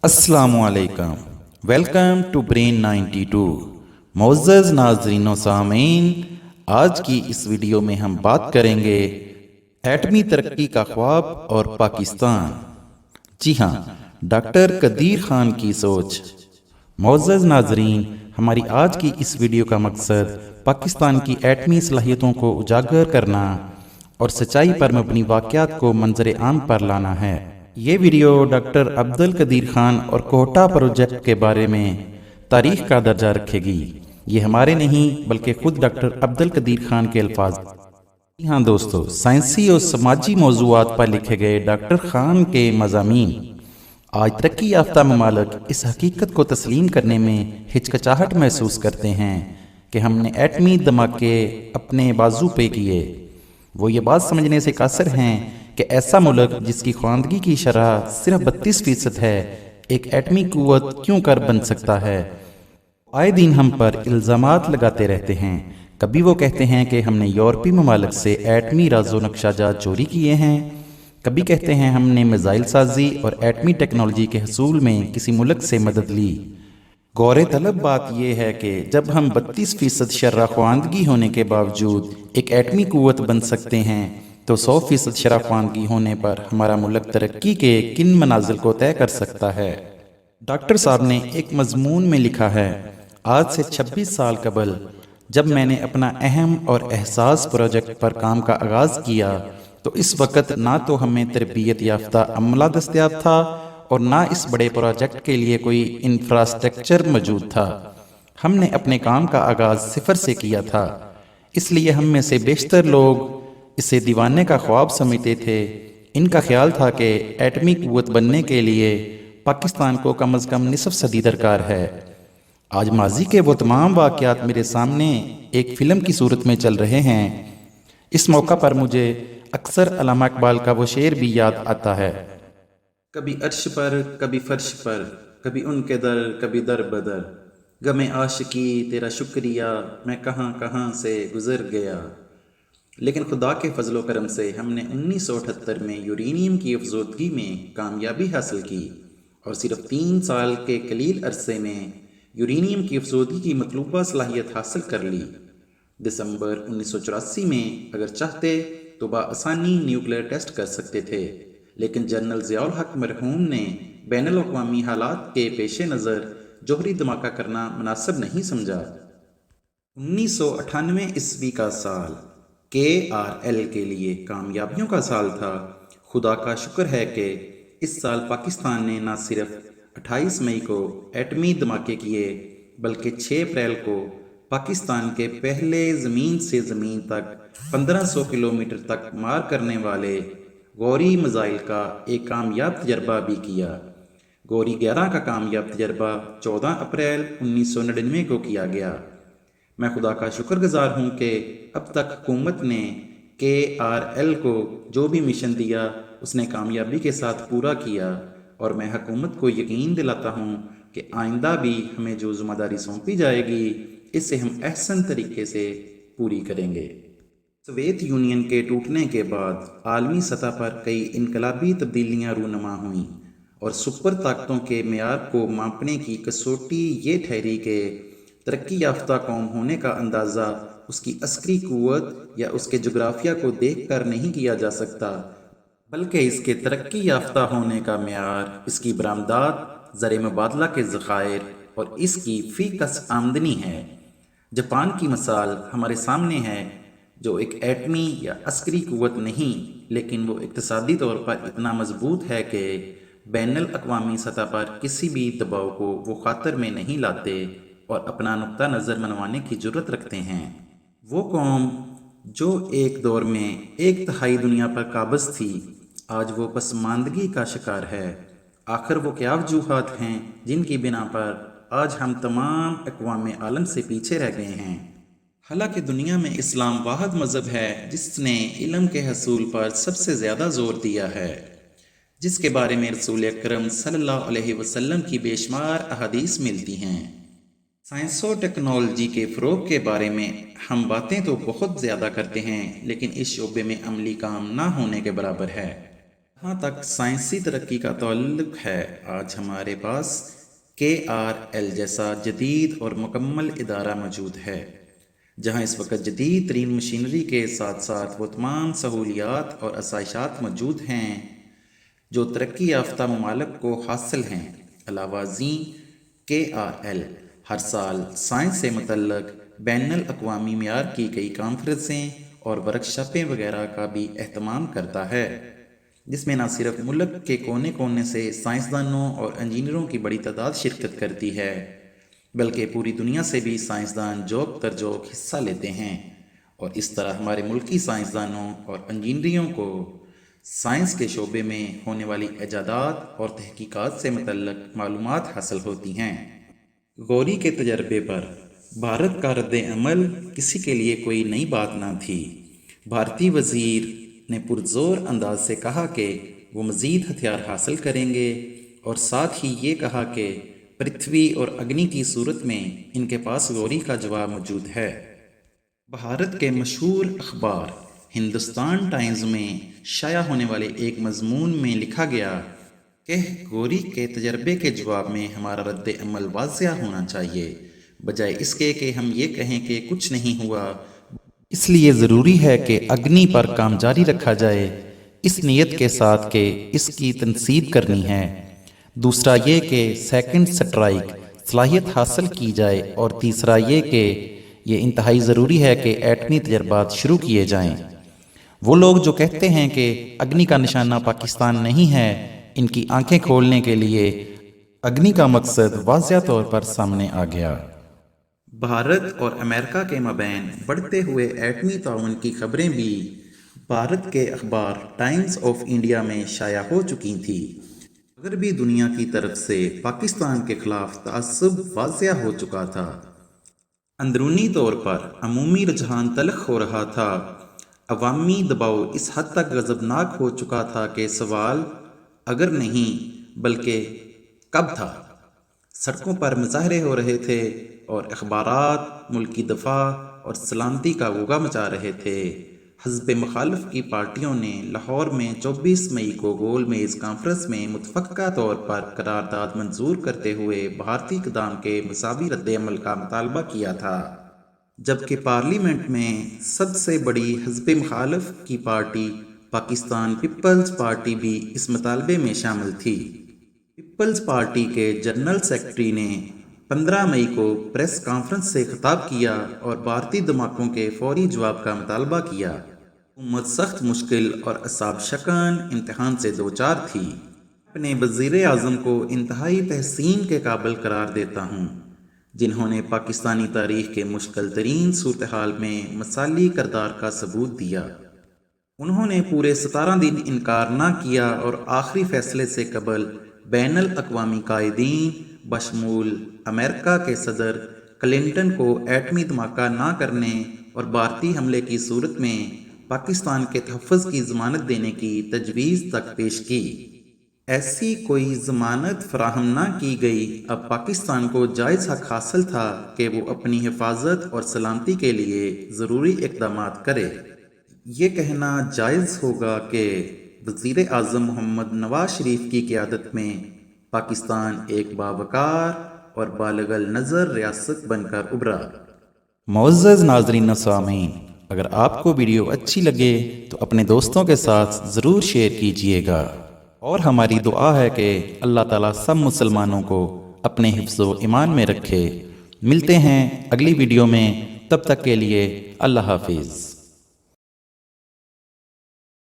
अस्सलाम वालेकुम। Welcome to brain 92। मोअज़्ज़ज़ नाज़रीन व सामीन, आज की इस वीडियो में हम बात करेंगे एटमी तरक्की का ख्वाब और पाकिस्तान। जी हाँ, डॉक्टर कदीर खान की सोच। मोअज़्ज़ज़ नाज़रीन, हमारी आज की इस वीडियो का मकसद पाकिस्तान की एटमी सलाहियतों को उजागर करना और सच्चाई पर मबनी वाक़यात को मंजर आम पर लाना है। ये वीडियो डॉक्टर अब्दुल कदीर खान और कोटा प्रोजेक्ट के बारे में तारीख का दर्जा रखेगी। ये हमारे नहीं बल्कि खुद डॉक्टर अब्दुल कदीर खान के अल्फाज। जी हाँ दोस्तों, साइंसी और समाजी मौज़ूआत पर लिखे गए डॉक्टर खान के मज़ामीन आज तरक्की याफ्ता ममालिक इस हकीकत को तस्लीम करने में हिचकिचाहट महसूस करते हैं कि हमने एटमी धमाके अपने बाजू पे किए। वो ये बात समझने से कासिर हैं कि ऐसा मुल्क जिसकी ख्वानदगी की शरह सिर्फ 32% है, एक एटमी कुव्वत क्यों कर बन सकता है। आए दिन हम पर इल्ज़ामात लगाते रहते हैं। कभी वो कहते हैं कि हमने यूरोपीय ममालिक से एटमी राज़ो नक्शाजात चोरी किए हैं, कभी कहते हैं हमने मिज़ाइल साजी और एटमी टेक्नोलॉजी के हसूल में किसी मुल्क से मदद ली। गौर तलब बात यह है कि जब हम 32% शर्रा ख्वानदगी होने के बावजूद एक एटमी कुव्वत बन सकते हैं, तो 100% शर्रा ख्वानदगी होने पर हमारा मुल्क तरक्की के किन मनाजिल को तय कर सकता है। डॉक्टर साहब ने एक मजमून में लिखा है, आज से 26 साल कबल जब मैंने अपना अहम और एहसास प्रोजेक्ट पर काम का आगाज़ किया, तो इस वक्त ना तो हमें तरबियत याफ्ता अमला दस्तयाब था और ना इस बड़े प्रोजेक्ट के लिए कोई इंफ्रास्ट्रक्चर मौजूद था। हमने अपने काम का आगाज़ सिफर से किया था, इसलिए हम में से बेशतर लोग इसे दीवाने का ख्वाब समझते थे। इनका ख्याल था कि एटमी कुव्वत बनने के लिए पाकिस्तान को कम अज़ कम निसफ सदी दरकार है। आज माजी के वो तमाम वाक़यात मेरे सामने एक फ़िल्म की सूरत में चल रहे हैं। इस मौका पर मुझे अक्सर अल्लामा इकबाल का वो शेर भी याद आता है, कभी अर्श पर कभी फर्श पर, कभी उनके दर कभी दर बदर, गमे आशिकी तेरा शुक्रिया मैं कहाँ कहाँ से गुज़र गया। लेकिन खुदा के फजलो करम से हमने 1978 में यूरेनियम की अफजोदगी में कामयाबी हासिल की और सिर्फ 3 साल के कलील अरसे में यूरेनियम की अफजोदगी की मतलूबा सलाहियत हासिल कर ली। दिसंबर 1984 में अगर चाहते तो बआसानी न्यूक्लियर टेस्ट कर सकते थे, लेकिन जनरल ज़ियाउल हक मरहूम ने बैनुल अक़वामी हालात के पेश नज़र जोहरी धमाका करना मुनासिब नहीं समझा। 1998 ईस्वी का साल KRL के लिए कामयाबियों का साल था। खुदा का शुक्र है कि इस साल पाकिस्तान ने न सिर्फ 28 मई को एटमी धमाके किए, बल्कि 6 अप्रैल को पाकिस्तान के पहले ज़मीन से ज़मीन तक 1500 किलोमीटर तक मार करने वाले गौरी मिज़ाइल का एक कामयाब तजर्बा भी किया। गौरी 11 का कामयाब तजर्बा 14 अप्रैल 1999 को किया गया। मैं खुदा का शुक्रगुजार हूँ कि अब तक हुकूमत ने KRL को जो भी मिशन दिया उसने कामयाबी के साथ पूरा किया, और मैं हुकूमत को यकीन दिलाता हूँ कि आइंदा भी हमें जो ज़िम्मेदारी सौंपी जाएगी इसे हम अहसन तरीके से पूरी करेंगे। सोवियत यूनियन के टूटने के बाद आलमी सतह पर कई इनकलाबी तब्दीलियाँ रूनुमा हुईं और सुपर ताकतों के मेयार को मापने की कसौटी ये ठहरी कि तरक्की याफ्ता कौम होने का अंदाज़ा उसकी अस्करी कुव्वत या उसके जोग्राफिया को देख कर नहीं किया जा सकता, बल्कि इसके तरक्की याफ्ता होने का मेयार इसकी बरामदात, ज़र मुबादला के ज़खायर और इसकी फ़ी कस आमदनी है। जापान की मिसाल हमारे सामने है, जो एक एटमी या अस्करी कुव्वत नहीं, लेकिन वो इक़्तिसादी तौर पर इतना मजबूत है कि बैनुल अक़वामी सतह पर किसी भी दबाव को वो खातर में नहीं लाते और अपना नुक्ता नज़र मनवाने की जुर्रत रखते हैं। वो कौम जो एक दौर में एक तिहाई दुनिया पर काबिज़ थी, आज वो पसमानदगी का शिकार है। आखिर वो क्या वजूहात हैं जिनकी बिना पर आज हम तमाम अक़वाम आलम से पीछे रह गए हैं। हालांकि दुनिया में इस्लाम वाहिद मज़हब है जिसने इल्म के हसूल पर सबसे ज़्यादा ज़ोर दिया है, जिसके बारे में रसूल अकरम सल्लल्लाहु अलैहि वसल्लम की बेशुमार अहादीस मिलती हैं। साइंस और टेक्नोलॉजी के फ़रोग़ के बारे में हम बातें तो बहुत ज़्यादा करते हैं, लेकिन इस शोबे में अमली काम ना होने के बराबर है। जहाँ तक साइंसी तरक्की का ताल्लुक है, आज हमारे पास KRL जैसा जदीद और मुकम्मल इदारा मौजूद है, जहाँ इस वक्त जदीद तरीन मशीनरी के साथ साथ वो तमाम सहूलियात और आसाइशात मौजूद हैं जो तरक्की याफ्ता ममालिक को हासिल हैं। अलावा ज़ी KRL हर साल साइंस से मुतल्लक बैनुल अक़वामी मियार की कई कॉन्फ्रेंसें और वर्कशॉपें वगैरह का भी अहतमाम करता है, जिसमें न सिर्फ मुल्क के कोने कोने से साइंसदानों और इंजीनियरों की बड़ी तादाद शिरकत करती है, बल्कि पूरी दुनिया से भी साइंसदान जोक तर जोक हिस्सा लेते हैं। और इस तरह हमारे मुल्की साइंसदानों और इंजीनियरों को साइंस के शोबे में होने वाली इजादात और तहकीकात से मुतल्लक मालूमात हासिल होती हैं। गौरी के तजर्बे पर भारत का रद्द अमल किसी के लिए कोई नई बात ना थी। भारतीय वज़ीर ने पुरजोर अंदाज से कहा कि वो मज़ीद हथियार हासिल करेंगे और साथ ही ये कहा कि पृथ्वी और अग्नि की सूरत में इनके पास गौरी का जवाब मौजूद है। भारत के मशहूर अखबार हिंदुस्तान टाइम्स में शाया होने वाले एक मजमून में लिखा गया कि गौरी के तजर्बे के जवाब में हमारा रद्द अमल वाज़िया होना चाहिए, बजाय इसके कि हम ये कहें कि कुछ नहीं हुआ। इसलिए ज़रूरी है कि अग्नि पर काम जारी रखा जाए, इस नीयत के साथ कि इसकी तनसीब करनी है। दूसरा ये कि सेकंड स्ट्राइक सलाहियत हासिल की जाए, और तीसरा ये कि ये इंतहाई ज़रूरी है कि एटमी तजर्बात शुरू किए जाएं। वो लोग जो कहते हैं कि अग्नि का निशाना पाकिस्तान नहीं है, इनकी आंखें खोलने के लिए अग्नि का मकसद वाज़िया तौर पर सामने आ गया। भारत और अमेरिका के मबैन बढ़ते हुए एटमी ताउन की खबरें भी भारत के अखबार टाइम्स ऑफ इंडिया में शाया हो चुकी थी। अगर भी दुनिया की तरफ से पाकिस्तान के खिलाफ तअस्सुब वाज़िया हो चुका था, अंदरूनी तौर पर अमूमी रुझान तल्ख हो रहा था, अवामी दबाव इस हद तक गज़बनाक हो चुका था कि सवाल अगर नहीं बल्कि कब था। सड़कों पर मुजाहरे हो रहे थे और अखबारात मुल्की दफा और सलामती का गूगा मचा रहे थे। हज़ब मुखालिफ की पार्टियों ने लाहौर में 24 मई को गोल मेज़ कॉन्फ्रेंस में मुतफ़क्का तौर पर करारदाद मंजूर करते हुए भारतीय इक़दाम के मसावी रद्द अमल का मुतालबा किया था, जबकि पार्लियामेंट में सबसे बड़ी हज़ब मुखालिफ की पार्टी पाकिस्तान पीपल्स पार्टी भी इस मुतालबे में शामिल थी। पीपल्स पार्टी के जनरल सेक्रेटरी ने 15 मई को प्रेस कॉन्फ्रेंस से खिताब किया और भारतीय धमाकों के फौरी जवाब का मुतालबा किया। हुकूमत सख्त मुश्किल और असाब शकन इम्तहान से दो चार थी। अपने वज़ीर आज़म को इंतहाई तहसीन के काबिल करार देता हूँ, जिन्होंने पाकिस्तानी तारीख़ के मुश्किल तरीन सूरत हाल में मसाली किरदार का सबूत दिया। उन्होंने पूरे 17 दिन इनकार ना किया और आखिरी फैसले से कबल बैनुल अक़वामी कायदीन बशमूल अमेरिका के सदर क्लिंटन को एटमी धमाका ना करने और भारतीय हमले की सूरत में पाकिस्तान के तहफ़्फ़ुज़ की ज़मानत देने की तजवीज़ तक पेश की। ऐसी कोई ज़मानत फराहम ना की गई। अब पाकिस्तान को जायज़ हक़ हासिल था कि वो अपनी हिफाजत और सलामती के लिए ज़रूरी इक़दामात करे। ये कहना जायज़ होगा कि वज़ीर आज़म मोहम्मद नवाज शरीफ की क़यादत में पाकिस्तान एक बावकार और बालगल नज़र रियासत बनकर उभरा। मुअज़्ज़ज़ नाज़रीन सामीन, अगर आपको वीडियो अच्छी लगे तो अपने दोस्तों के साथ ज़रूर शेयर कीजिएगा, और हमारी दुआ है कि अल्लाह ताला सब मुसलमानों को अपने हिफ्ज़ व ईमान में रखे। मिलते हैं अगली वीडियो में, तब तक के लिए अल्लाह हाफिज़।